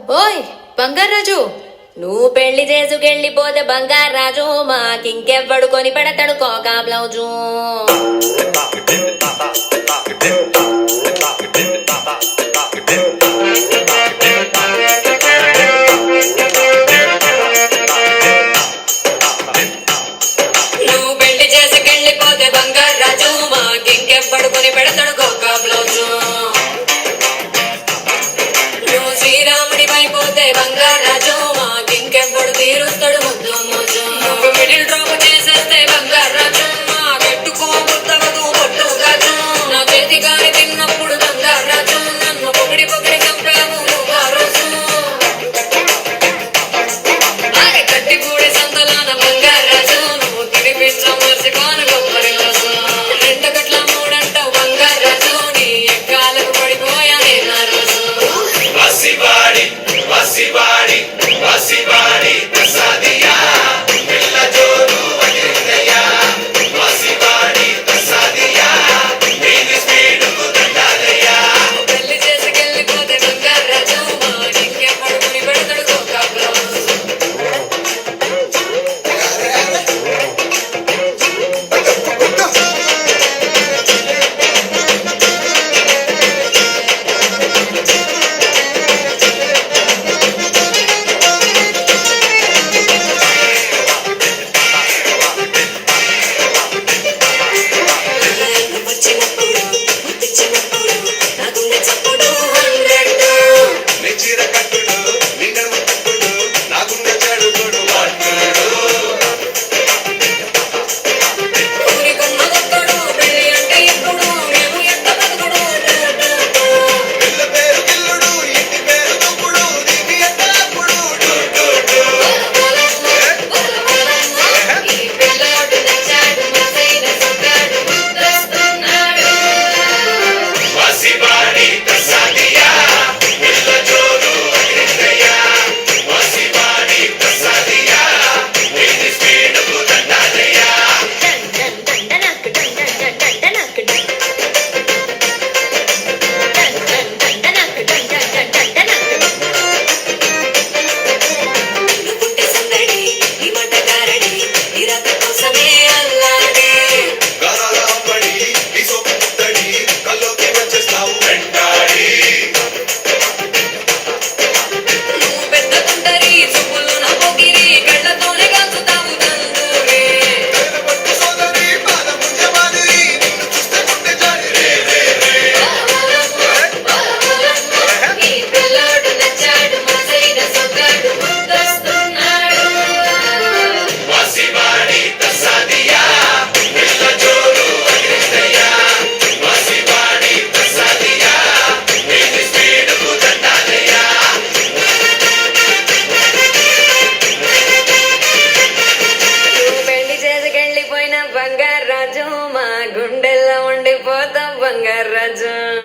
ఓయ్ బంగారాజు, నువ్వు పెళ్లి చేసుకెళ్ళిపోతే బంగారాజు మాకింకెవ్వడు కొని పెడతాడు కోకా బ్లౌజు. నువ్వు పెళ్లి చేసుకెళ్ళిపోతే బంగారాజు మాకింకెవ్వడు కొని పెడతాడు కోకా బ్లౌజు. నువ్వు శ్రీరాముడి అయిపోతే బంగారాజు మాకింకెవ్వడు తీరుస్తాడు ముద్దు మోజు. నువ్వు మిడిల్ డ్రాప్ చేసేస్తే బంగారాజు మాకెట్టుకోబుద్దవదు పొట్టు గాజు. నా చేతి గాని తిన్నప్పుడు బంగారాజు నన్ను పొగిడి పొగిడి చంపావు నువ్వు ఆ రోజు. అరే కట్టిపూడి సంతలాన బంగారాజు నువ్వు తినిపించం మర్చిపోను గొప్పరి రోజు. రెండు గట్ల మూడంటావు బంగారాజు నీ ఎక్కాలకు పడిపోయా నేను ఆ రోజు. వసివాడి వసివాడి వసివాడి ప్రసాదియా పిల్ల జోరు వదిలిందయ్యా. వసివాడి ప్రసాదియా నీది స్పీడు దండాలయ్యా. పెళ్లి చేసుకెళ్ళిపోతే బంగారాజు మాకింకెవ్వడు కొని పెడతాడు కోకా బ్లౌజు. వచ్చినప్పుడు ముద్దిచ్చినప్పుడు నా గుండె చప్పుడు 100. నీ చీర కట్టుడు నీ నడుము కట్టుడు నా గుండె చెడుగుడు పట్టుడు. ఊరి కొన్న కొత్తడు పెళ్లి అంటే ఎప్పుడు మేము ఎంత బతుకుడు. పిల్ల పేరు గిల్లుడు ఇంటి పేరు దుప్పుడు నీది ఎత్తప్పుడు. ఈ పిల్లోడు నచ్చాడు మసైన సొగ్గాడు ముద్దొస్తున్నాడు. వసివాడి ప్రసాదియా పిల్ల జోరు వదిలిందయ్యా. వసివాడి ప్రసాదియా నీది స్పీడు దండాలయ్యా. నువ్వుంటే సందడి నీ మాట గారడి నీ రాత కోసమే అల్లాడే. గారాల అమ్మడి నీ సోపు పుత్తడి కల్లోకి వచ్చేస్తావు వెంటాడి. నువ్వు పెద్ద తుంటరి చూపులు నా పొగిరి కళ్ళతోనే కాచుతావు తందూరి. పట్టు సోదరి పాదముంజ మాదిరి నిన్ను చూస్తే గుండె జారి రే రే రే. ఈ పిల్లోడు నచ్చాడు మసైన సొగ్గాడు ముద్దొస్తున్నాడు. వసివాడి ప్రసాదియా పిల్ల జోరు వదిలిందయ్యా. వసివాడి ప్రసాదియా నీది స్పీడు దండాలయ్యా. నువ్వు పెళ్లి చేసుకెళ్ళిపోయిన బంగారాజు మా గుండెల్లో ఉండిపోతాం బంగారాజు.